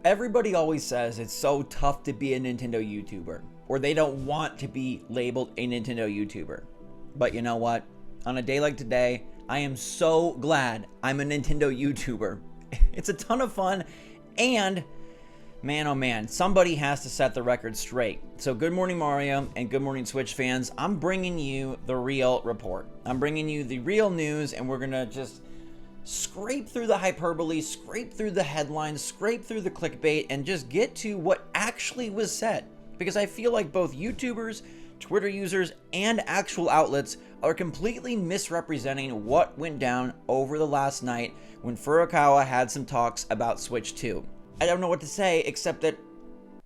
Everybody always says it's so tough to be a Nintendo YouTuber, or they don't want to be labeled a Nintendo YouTuber. But you know what? On a day like today, I am so glad I'm a Nintendo YouTuber. It's a ton of fun, and man, oh man, somebody has to set the record straight. So good morning, Mario, and good morning, Switch fans. I'm bringing you the real report. I'm bringing you the real news, and we're gonna just scrape through the hyperbole, scrape through the headlines, scrape through the clickbait, and just get to what actually was said. Because I feel like both YouTubers, Twitter users, and actual outlets are completely misrepresenting what went down over the last night when Furukawa had some talks about Switch 2. I don't know what to say except that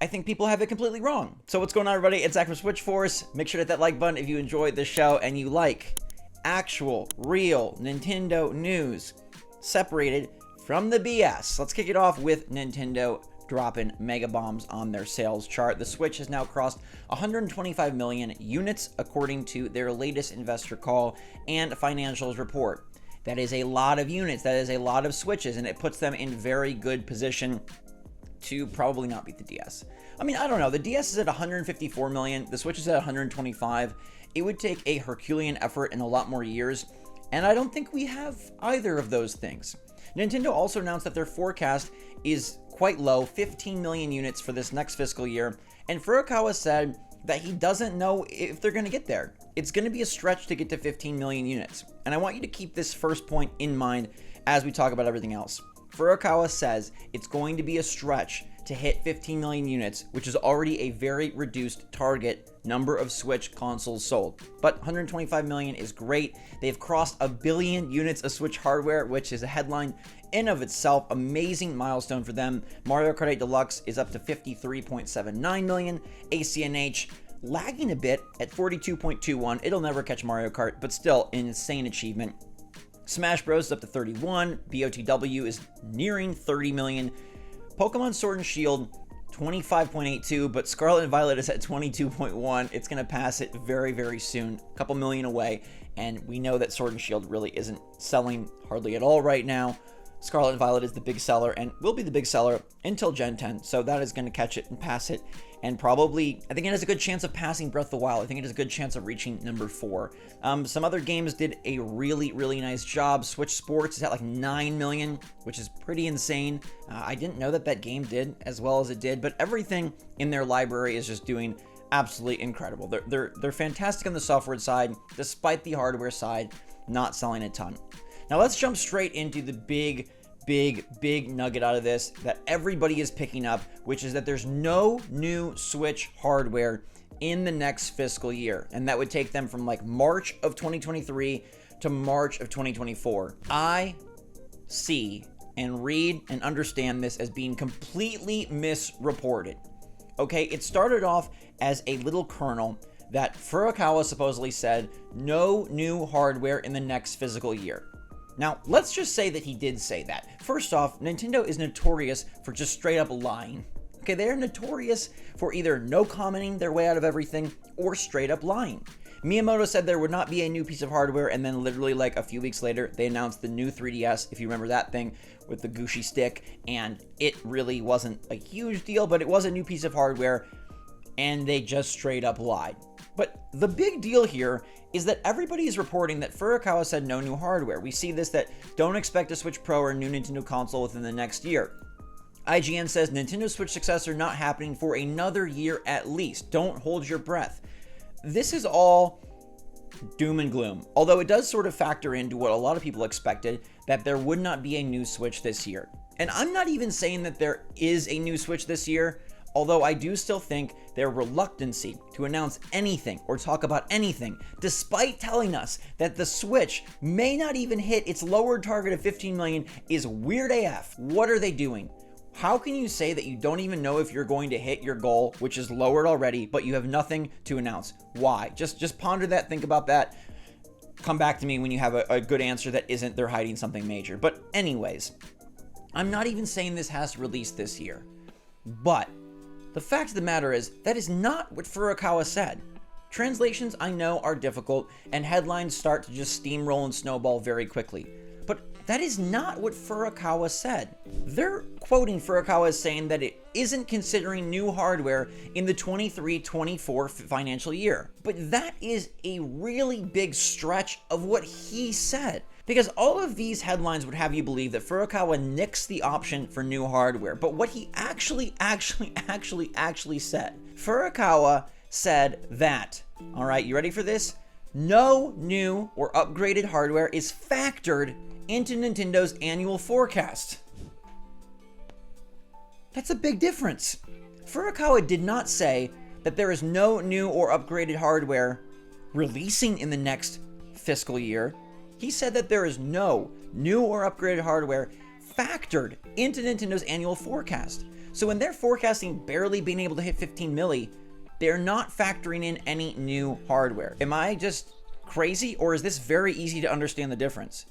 I think people have it completely wrong. So what's going on, everybody? It's Zach from SwitchForce. Make sure to hit that like button if you enjoyed this show and you like actual, real Nintendo news separated from the BS. Let's kick it off with Nintendo dropping mega bombs on their sales chart. The Switch has now crossed 125 million units according to their latest investor call and financials report. That is a lot of units. That is a lot of Switches, and it puts them in very good position to probably not beat the DS. I mean, I don't know. The DS is at 154 million. The Switch is at 125. It would take a Herculean effort and a lot more years, and I don't think we have either of those things. Nintendo also announced that their forecast is quite low, 15 million units for this next fiscal year, and Furukawa said that he doesn't know if they're going to get there. It's going to be a stretch to get to 15 million units, and I want you to keep this first point in mind as we talk about everything else. Furukawa says it's going to be a stretch to hit 15 million units, which is already a very reduced target number of Switch consoles sold. But 125 million is great. They've crossed 1 billion units of Switch hardware, which is a headline in of itself. Amazing milestone for them. Mario Kart 8 Deluxe is up to 53.79 million. ACNH lagging a bit at 42.21. It'll never catch Mario Kart, but still an insane achievement. Smash Bros is up to 31. BOTW is nearing 30 million. Pokemon Sword and Shield, 25.82, but Scarlet and Violet is at 22.1. It's going to pass it very, very soon, a couple million away, and we know that Sword and Shield really isn't selling hardly at all right now. Scarlet and Violet is the big seller and will be the big seller until Gen 10, so that is going to catch it and pass it, and probably, I think it has a good chance of passing Breath of the Wild. I think it has a good chance of reaching number 4. Some other games did a really, really nice job. SwitchForce is at like 9 million, which is pretty insane. I didn't know that that game did as well as it did, but everything in their library is just doing absolutely incredible. They're fantastic on the software side, despite the hardware side not selling a ton. Now let's jump straight into the big nugget out of this that everybody is picking up, which is that there's no new Switch hardware in the next fiscal year, and that would take them from like March of 2023 to March of 2024. I see and read and understand this as being completely misreported. Okay, it started off as a little kernel that Furukawa supposedly said no new hardware in the next fiscal year. Now, let's just say that he did say that. First off, Nintendo is notorious for just straight up lying. Okay, they are notorious for either no commenting their way out of everything or straight up lying. Miyamoto said there would not be a new piece of hardware, and then literally like a few weeks later, they announced the new 3DS, if you remember that thing with the Gucci stick, and it really wasn't a huge deal, but it was a new piece of hardware, and they just straight up lied. But the big deal here is that everybody is reporting that Furukawa said no new hardware. We see this, that don't expect a Switch Pro or a new Nintendo console within the next year. IGN says Nintendo Switch successor not happening for another year at least. Don't hold your breath. This is all doom and gloom, although it does sort of factor into what a lot of people expected, that there would not be a new Switch this year. And I'm not even saying that there is a new Switch this year, although I do still think their reluctancy to announce anything or talk about anything, despite telling us that the Switch may not even hit its lower target of 15 million, is weird AF. What are they doing? How can you say that you don't even know if you're going to hit your goal, which is lowered already, but you have nothing to announce? Why? Just ponder that, think about that. Come back to me when you have a good answer that isn't they're hiding something major. But anyways, I'm not even saying this has to release this year, but the fact of the matter is, that is not what Furukawa said. Translations, I know, are difficult, and headlines start to just steamroll and snowball very quickly. But That is not what Furukawa said. They're quoting Furukawa as saying that it isn't considering new hardware in the 23-24 financial year. But that is a really big stretch of what he said. Because all of these headlines would have you believe that Furukawa nixed the option for new hardware. But what he actually said, Furukawa said that, all right, you ready for this? No new or upgraded hardware is factored into Nintendo's annual forecast. That's a big difference. Furukawa did not say that there is no new or upgraded hardware releasing in the next fiscal year. He said that there is no new or upgraded hardware factored into Nintendo's annual forecast. So when they're forecasting barely being able to hit 15 milli, they're not factoring in any new hardware. Am I just crazy, or is this very easy to understand the difference?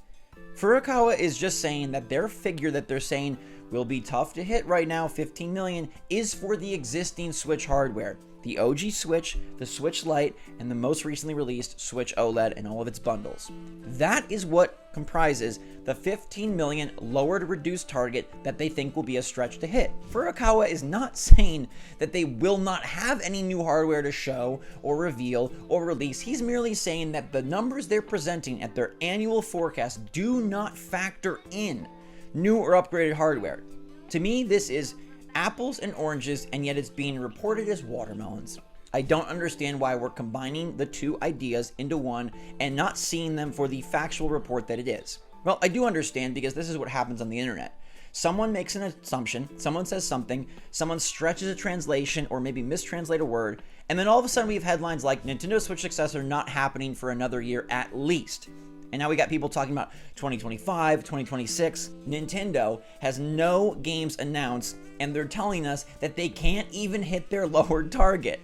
Furukawa is just saying that their figure that they're saying will be tough to hit right now, 15 million, is for the existing Switch hardware. The OG Switch, the Switch Lite, and the most recently released Switch OLED and all of its bundles. That is what comprises the 15 million lowered reduced target that they think will be a stretch to hit. Furukawa is not saying that they will not have any new hardware to show or reveal or release. He's merely saying that the numbers they're presenting at their annual forecast do not factor in new or upgraded hardware. To me, this is apples and oranges, and yet it's being reported as watermelons. I don't understand why we're combining the two ideas into one and not seeing them for the factual report that it is. Well, I do understand, because this is what happens on the internet. Someone makes an assumption, someone says something, someone stretches a translation or maybe mistranslate a word, and then all of a sudden we have headlines like Nintendo Switch successor not happening for another year at least. And now we got people talking about 2025, 2026. Nintendo has no games announced, and they're telling us that they can't even hit their lowered target.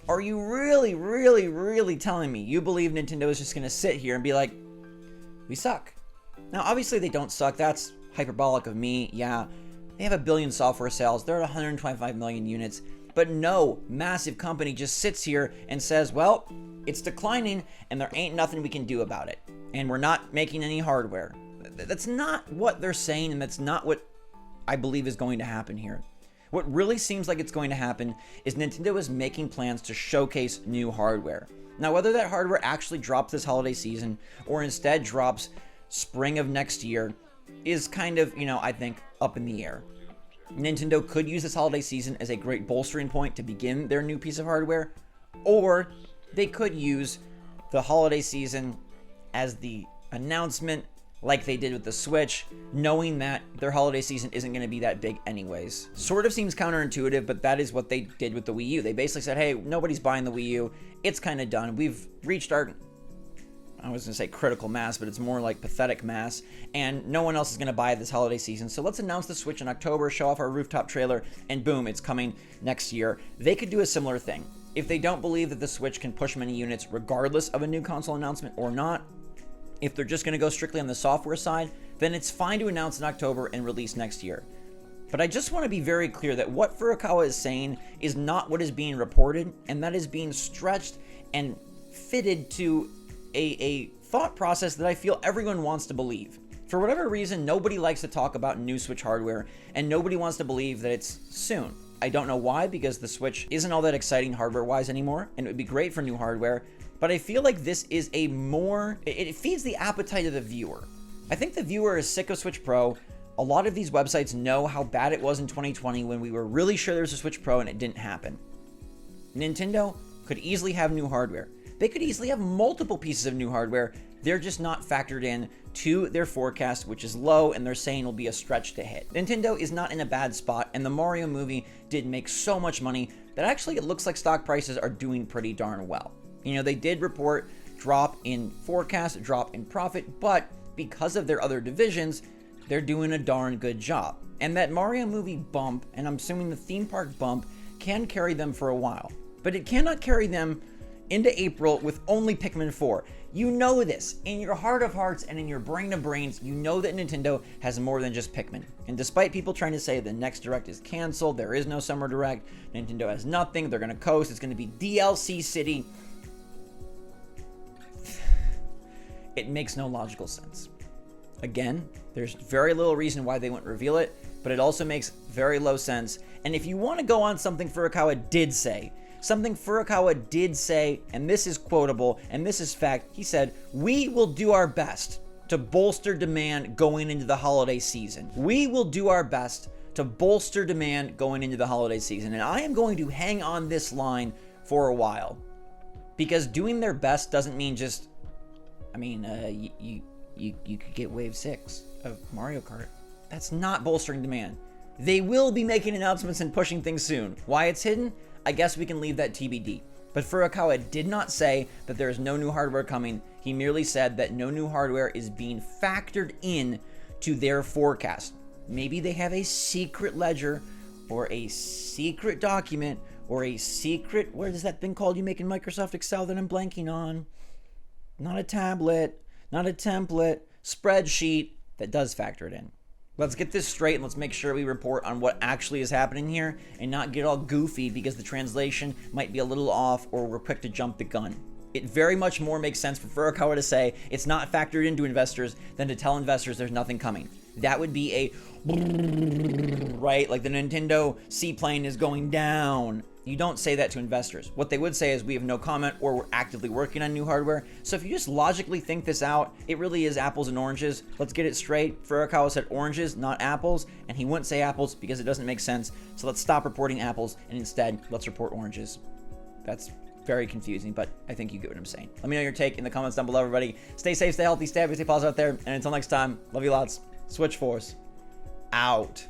Are you really telling me you believe Nintendo is just going to sit here and be like, we suck? Now, obviously they don't suck. That's hyperbolic of me. Yeah, they have 1 billion software sales. They're at 125 million units. But no massive company just sits here and says, well, it's declining and there ain't nothing we can do about it. And we're not making any hardware. That's not what they're saying, and that's not what I believe is going to happen here. What really seems like it's going to happen is Nintendo is making plans to showcase new hardware. Now, whether that hardware actually drops this holiday season or instead drops spring of next year is kind of, I think, up in the air. Nintendo could use this holiday season as a great bolstering point to begin their new piece of hardware, or they could use the holiday season as the announcement like they did with the Switch, knowing that their holiday season isn't going to be that big anyways. Sort of seems counterintuitive, but that is what they did with the Wii U. They basically said, hey, nobody's buying the Wii U. It's kind of done. We've reached our, I was going to say critical mass, but it's more like pathetic mass, and no one else is going to buy it this holiday season. So let's announce the Switch in October, show off our rooftop trailer, and boom, it's coming next year. They could do a similar thing. If they don't believe that the Switch can push many units regardless of a new console announcement or not, if they're just going to go strictly on the software side, then it's fine to announce in October and release next year. But I just want to be very clear that what Furukawa is saying is not what is being reported, and that is being stretched and fitted to a thought process that I feel everyone wants to believe. For whatever reason, nobody likes to talk about new Switch hardware, and nobody wants to believe that it's soon. I don't know why, because the Switch isn't all that exciting hardware-wise anymore, and it would be great for new hardware, but I feel like this is it feeds the appetite of the viewer. I think the viewer is sick of Switch Pro. A lot of these websites know how bad it was in 2020 when we were really sure there was a Switch Pro and it didn't happen. Nintendo could easily have new hardware. They could easily have multiple pieces of new hardware. They're just not factored in to their forecast, which is low, and they're saying will be a stretch to hit. Nintendo is not in a bad spot, and the Mario movie did make so much money that actually it looks like stock prices are doing pretty darn well. They did report drop in forecast, drop in profit, but because of their other divisions, they're doing a darn good job. And that Mario movie bump, and I'm assuming the theme park bump, can carry them for a while. But it cannot carry them into April with only Pikmin 4. You know this. In your heart of hearts and in your brain of brains, you know that Nintendo has more than just Pikmin. And despite people trying to say the next Direct is canceled, there is no Summer Direct, Nintendo has nothing, they're going to coast, it's going to be DLC City. It makes no logical sense. Again, there's very little reason why they wouldn't reveal it, but it also makes very low sense. And if you want to go on something Furukawa did say, and this is quotable, and this is fact, he said, "We will do our best to bolster demand going into the holiday season. We will do our best to bolster demand going into the holiday season." And I am going to hang on this line for a while, because doing their best doesn't mean just, you could get Wave 6 of Mario Kart. That's not bolstering demand. They will be making announcements and pushing things soon. Why it's hidden? I guess we can leave that TBD. But Furukawa did not say that there is no new hardware coming. He merely said that no new hardware is being factored in to their forecast. Maybe they have a secret ledger or a secret document or a secret, what is that thing called you make in Microsoft Excel that I'm blanking on? Not a tablet, not a template, spreadsheet that does factor it in. Let's get this straight and let's make sure we report on what actually is happening here and not get all goofy because the translation might be a little off or we're quick to jump the gun. It very much more makes sense for Furukawa to say it's not factored into investors than to tell investors there's nothing coming. That would be a right, like the Nintendo seaplane is going down. You don't say that to investors. What they would say is we have no comment or we're actively working on new hardware. So if you just logically think this out, it really is apples and oranges. Let's get it straight. Furukawa said oranges, not apples, and he wouldn't say apples because it doesn't make sense. So let's stop reporting apples and instead let's report oranges. That's very confusing, but I think you get what I'm saying. Let me know your take in the comments down below, everybody. Stay safe, stay healthy, stay happy, stay positive out there. And until next time, love you lots. SwitchForce out.